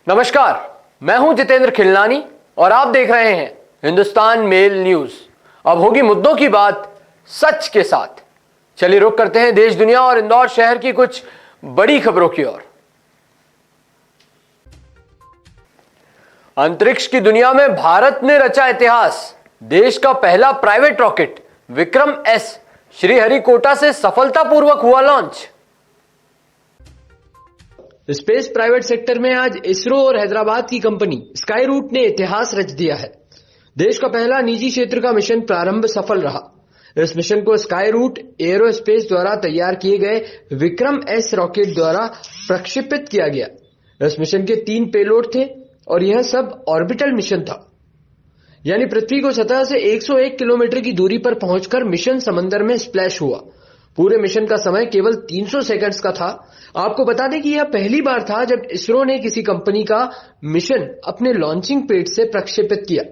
नमस्कार, मैं हूं जितेंद्र खिलनानी और आप देख रहे हैं हिंदुस्तान मेल न्यूज। अब होगी मुद्दों की बात सच के साथ। चलिए रुक करते हैं देश दुनिया और इंदौर शहर की कुछ बड़ी खबरों की ओर। अंतरिक्ष की दुनिया में भारत ने रचा इतिहास। देश का पहला private rocket Vikram S Sriharikota से सफलतापूर्वक हुआ लॉन्च। स्पेस प्राइवेट सेक्टर में आज इसरो और हैदराबाद की कंपनी स्काई रूट ने इतिहास रच दिया है। देश का पहला निजी क्षेत्र का मिशन प्रारंभ सफल रहा। इस मिशन को स्काई रूट एरोस्पेस द्वारा तैयार किए गए विक्रम एस रॉकेट द्वारा प्रक्षेपित किया गया। इस मिशन के 3 पेलोड थे और यह सब ऑर्बिटल मिशन था, यानी पृथ्वी को सतह से 101 किलोमीटर की दूरी पर पहुंचकर मिशन समंदर में स्प्लैश हुआ। पूरे मिशन का समय केवल 300 सेकंड्स का था। आपको बता दें कि यह पहली बार था जब इसरो ने किसी कंपनी का मिशन अपने लॉन्चिंग पैड से प्रक्षेपित किया।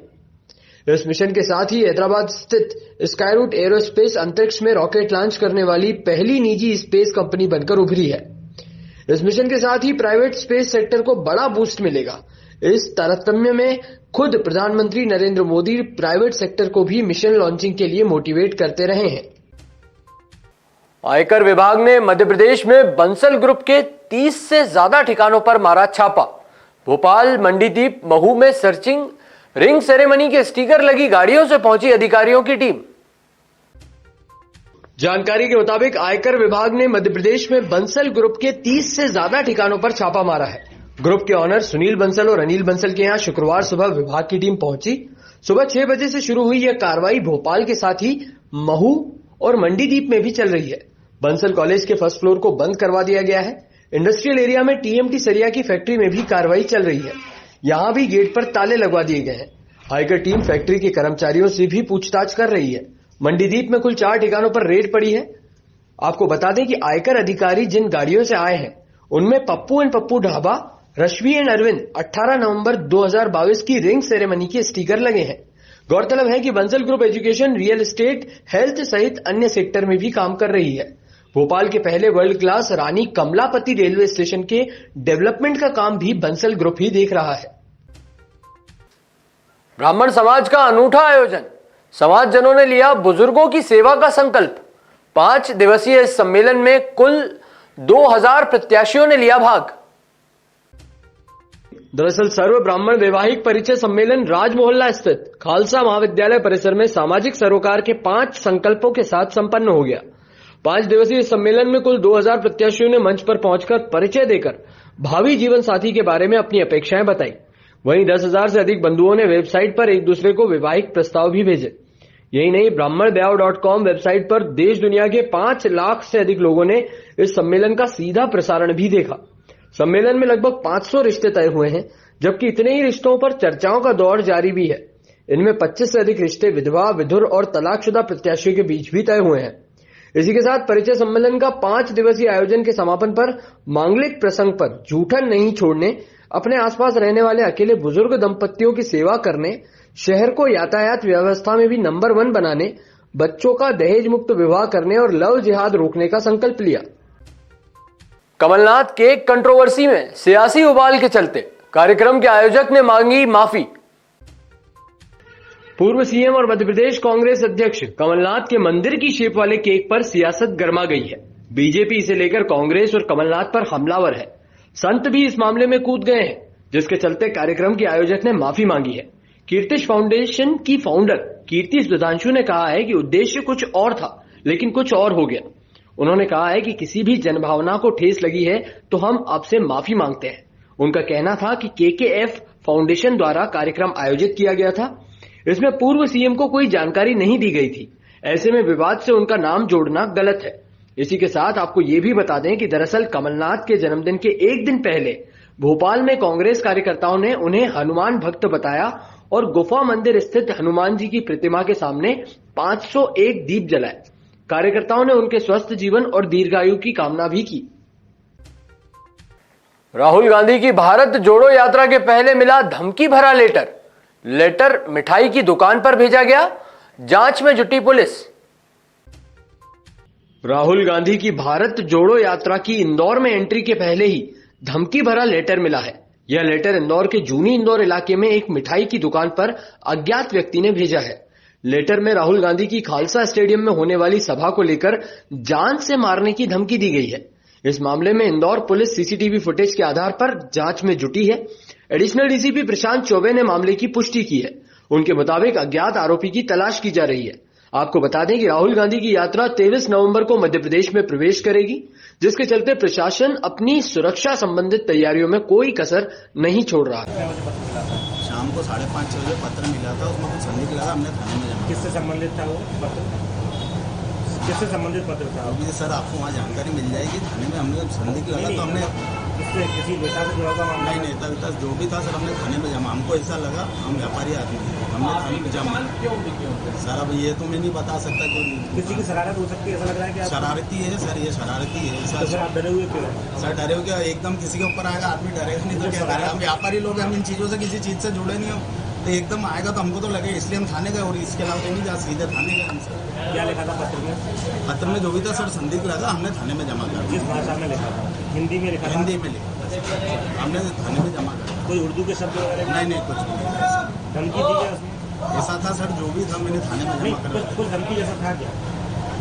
इस मिशन के साथ ही हैदराबाद स्थित स्काई रूट एरोस्पेस अंतरिक्ष में रॉकेट लॉन्च करने वाली पहली निजी स्पेस कंपनी बनकर उभरी है। इस मिशन के साथ ही प्राइवेट स्पेस सेक्टर को बड़ा बूस्ट मिलेगा। इस तारतम्य में खुद प्रधानमंत्री नरेंद्र मोदी प्राइवेट सेक्टर को भी मिशन लॉन्चिंग के लिए मोटिवेट करते रहे हैं। आयकर विभाग ने मध्य प्रदेश में बंसल ग्रुप के 30 से ज्यादा ठिकानों पर मारा छापा। भोपाल, मंडीदीप, महू में सर्चिंग। रिंग सेरेमनी के स्टिकर लगी गाड़ियों से पहुंची अधिकारियों की टीम। जानकारी के मुताबिक आयकर विभाग ने मध्य प्रदेश में बंसल ग्रुप के 30 से ज्यादा ठिकानों पर छापा मारा है। ग्रुप के ऑनर सुनील बंसल और अनिल बंसल के यहां शुक्रवार सुबह विभाग की टीम पहुंची। सुबह 6 बजे से शुरू हुई यह कार्रवाई भोपाल के साथ ही महू और मंडीदीप में भी चल रही है। बंसल कॉलेज के फर्स्ट फ्लोर को बंद करवा दिया गया है। इंडस्ट्रियल एरिया में टीएमटी सरिया की फैक्ट्री में भी कार्रवाई चल रही है। यहां भी गेट पर ताले लगवा दिए गए हैं। आयकर टीम फैक्ट्री के कर्मचारियों से भी पूछताछ कर रही है। मंडीदीप में कुल 4 ठिकानों पर रेड पड़ी है। आपको बता दें कि आयकर अधिकारी जिन गाड़ियों से आए हैं उनमें पप्पू एंड पप्पू ढाबा, रश्मि एंड अरविंद 18 नवंबर 2022 की रिंग सेरेमनी के स्टिकर लगे हैं। गौरतलब है कि Bansal group education, real estate, health सहित अन्य सेक्टर में भी काम कर रही है। भोपाल के पहले वर्ल्ड क्लास रानी कमलापति रेलवे स्टेशन के डेवलपमेंट का काम भी बंसल ग्रुप ही देख रहा है। ब्राह्मण समाज का अनूठा आयोजन। समाजजनों ने लिया बुजुर्गों की सेवा का संकल्प। 5 दिवसीय इस सम्मेलन में कुल 2000 प्रत्याशियों ने लिया भाग। दरअसल सर्व ब्राह्मण वैवाहिक परिचय सम्मेलन राजमोहल्ला स्थित खालसा महाविद्यालय परिसर में सामाजिक सरोकार के 5 संकल्पों के साथ संपन्न हो गया। 5 दिवसीय सम्मेलन में कुल 2000 प्रत्याशियों ने मंच पर पहुंचकर परिचय देकर भावी जीवन साथी के बारे में अपनी अपेक्षाएं बताई। वहीं 10,000 से अधिक बंधुओं ने वेबसाइट पर एक दूसरे को वैवाहिक प्रस्ताव भी भेजे। यही नहीं, brahmanbyav.com वेबसाइट पर देश दुनिया के 5 लाख से अधिक लोगों ने इस सम्मेलन का सीधा प्रसारण भी देखा। सम्मेलन में लगभग 500 रिश्ते तय हुए हैं, जबकि इतने ही रिश्तों पर चर्चाओं का दौर जारी भी है। इनमें 25 से अधिक रिश्ते विधवा, विधुर और तलाकशुदा प्रत्याशियों के बीच भी तय हुए हैं। इसी के साथ परिचय सम्मेलन का 5 दिवसीय आयोजन के समापन पर मांगलिक प्रसंग पर जूठन नहीं छोड़ने, अपने आसपास रहने वाले अकेले बुजुर्ग दंपतियों की सेवा करने, शहर को यातायात व्यवस्था में भी नंबर 1 बनाने, बच्चों का दहेज मुक्त विवाह करने और लव जिहाद रोकने का संकल्प लिया। कमलनाथ केक कंट्रोवर्सी में सियासी उबाल के चलते कार्यक्रम के आयोजक ने मांगी माफी। पूर्व सीएम और मध्य प्रदेश कांग्रेस अध्यक्ष कमलनाथ के मंदिर की शेप वाले केक पर सियासत गर्मा गई है। बीजेपी इसे लेकर कांग्रेस और कमलनाथ पर हमलावर है। संत भी इस मामले में कूद गए हैं, जिसके चलते कार्यक्रम के आयोजक ने माफी मांगी है। कीर्तिश फाउंडेशन की फाउंडर कीर्ति सुधांशु ने कहा है कि उद्देश्य कुछ और था, लेकिन कुछ और हो गया। उन्होंने कहा है कि किसी भी जनभावना को ठेस लगी है तो हम आपसे माफी मांगते हैं। उनका कहना था कि केकेएफ फाउंडेशन द्वारा कार्यक्रम आयोजित किया गया था। इसमें पूर्व सीएम को कोई जानकारी नहीं दी गई थी। ऐसे में विवाद से उनका नाम जोड़ना गलत है। इसी के साथ आपको ये भी बता दें कि दरअसल कमलनाथ के जन्मदिन के एक दिन पहले भोपाल में कांग्रेस कार्यकर्ताओं ने उन्हें हनुमान भक्त बताया और गुफा मंदिर स्थित हनुमान जी की प्रतिमा के सामने 501 दीप जलाए। कार्यकर्ताओं ने उनके स्वस्थ जीवन और दीर्घायु की कामना भी की। राहुल गांधी की भारत जोड़ो यात्रा के पहले मिला धमकी भरा लेटर मिठाई की दुकान पर भेजा गया। जांच में जुटी पुलिस। राहुल गांधी की भारत जोड़ो यात्रा की इंदौर में एंट्री के पहले ही धमकी भरा लेटर मिला है। यह लेटर इंदौर के जूनी इंदौर इलाके में एक मिठाई की दुकान पर अज्ञात व्यक्ति ने भेजा है। लेटर में राहुल गांधी की खालसा स्टेडियम में होने वाली सभा को लेकर जान से मारने की धमकी दी गई है। इस मामले में इंदौर पुलिस सीसीटीवी फुटेज के आधार पर जांच में जुटी है। एडिशनल डीसीपी प्रशांत चौबे ने मामले की पुष्टि की है। उनके मुताबिक अज्ञात आरोपी की तलाश की जा रही है। आपको बता दें कि राहुल गांधी की यात्रा 23 नवंबर को मध्य प्रदेश में प्रवेश करेगी, जिसके चलते प्रशासन अपनी सुरक्षा संबंधित तैयारियों में कोई कसर नहीं छोड़ रहा है। शाम को 5:30 बजे पत्र मिला था, उसमें कुछ संदेह लगा, हमने थाने में जमा। किससे संबंधित था वो पत्र? किससे संबंधित पत्र था? अभी सर आपको वहाँ जानकारी मिल जाएगी। थाने में हमने संदेह लगा तो हमने किसी नेता से जुड़ा हुआ नहीं, नेता विता जो भी था सर हमने थाने में जमा। हमको ऐसा लगा हम व्यापारी आदमी हैं, हमने थाने में जमा। सर अब ये तो मैं नहीं बता सकता क्यों। किसी की शरारत हो सकती है, ऐसा लग रहा है कि शरारती है सर, ये शरारती है सर। तो सर आप डरे हुए क्यों? सर डरे हो क्या? एकदम किसी के ऊपर आएगा आदमी डरेगा नहीं तो क्या करेगा? हम व्यापारी लोग हैं, हम इन चीज़ों से किसी चीज़ से जुड़े नहीं हो, तो एकदम आएगा तो हमको तो लगे, इसलिए हम थाने गए और इसके अलावा कहीं नहीं जा, सीधे थाने गए हम सर। क्या लिखा था पत्र में? पत्र में जो भी था सर संदिग्ध लगा, हमने थाने में जमा कर किस भाषा में लिखा था? हिंदी में लिखा था? हिंदी में लिखा था, हमने थाने में जमा कर। कोई उर्दू के शब्द वगैरह? नहीं कुछ नहीं। धमकी दी क्या उसमें? ऐसा था सर, जो भी था मैंने थाने में जमा करवा दिया। कुछ धमकी जैसा था क्या?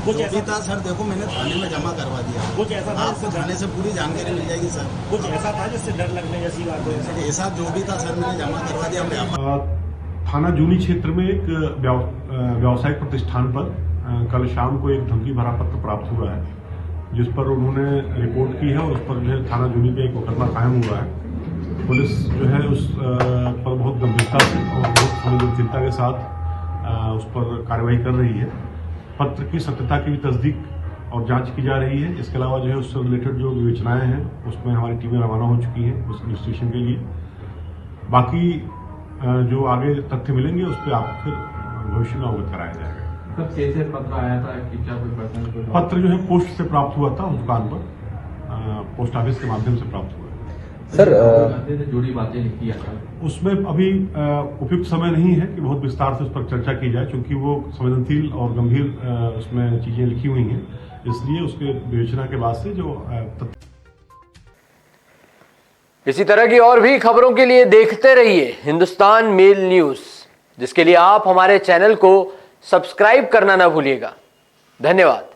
कुछ जो ऐसा भी था सर, देखो मैंने थाने में जमा करवा दिया। कुछ ऐसा था आपको थाने से पूरी जानकारी मिल जाएगी सर। कुछ ऐसा था जिससे डर लगने जैसी बात हो? ऐसा जो भी था सर मैंने जमा करवा दिया। थाना जूनी क्षेत्र में एक व्यावसायिक प्रतिष्ठान पर कल शाम को एक धमकी भरा पत्र प्राप्त हुआ है, जिस पर उन्होंने रिपोर्ट की है और उस पर जो है थाना जूनी पे एक मुकदमा कायम हुआ है। पुलिस जो है उस पर बहुत गंभीरता से और बहुत संवेदनशीलता के साथ उस पर कार्रवाई कर रही है। पत्र की सत्यता की भी तस्दीक और जांच की जा रही है। इसके अलावा जो है उससे रिलेटेड जो विवेचनाएं हैं उसमें हमारी टीमें रवाना हो चुकी हैं उस रजिस्ट्रेशन के लिए। बाकी जो आगे तथ्य मिलेंगे उस पर आपको फिर भविष्य में अवगत कराया जाएगा। कब कैसे पत्र आया था कि क्या कोई पर्सन? पत्र जो है पोस्ट से प्राप्त हुआ था, उस दुकान पर पोस्ट ऑफिस के माध्यम से प्राप्त हुआ। सर जुड़ी बातें लिखी है उसमें अभी उपयुक्त समय नहीं है कि बहुत विस्तार से उस पर चर्चा की जाए, क्योंकि वो संवेदनशील और गंभीर उसमें चीजें लिखी हुई हैं, इसलिए उसके विवेचना के बाद से जो इसी तरह की और भी खबरों के लिए देखते रहिए हिंदुस्तान मेल न्यूज, जिसके लिए आप हमारे चैनल को सब्सक्राइब करना ना भूलिएगा। धन्यवाद।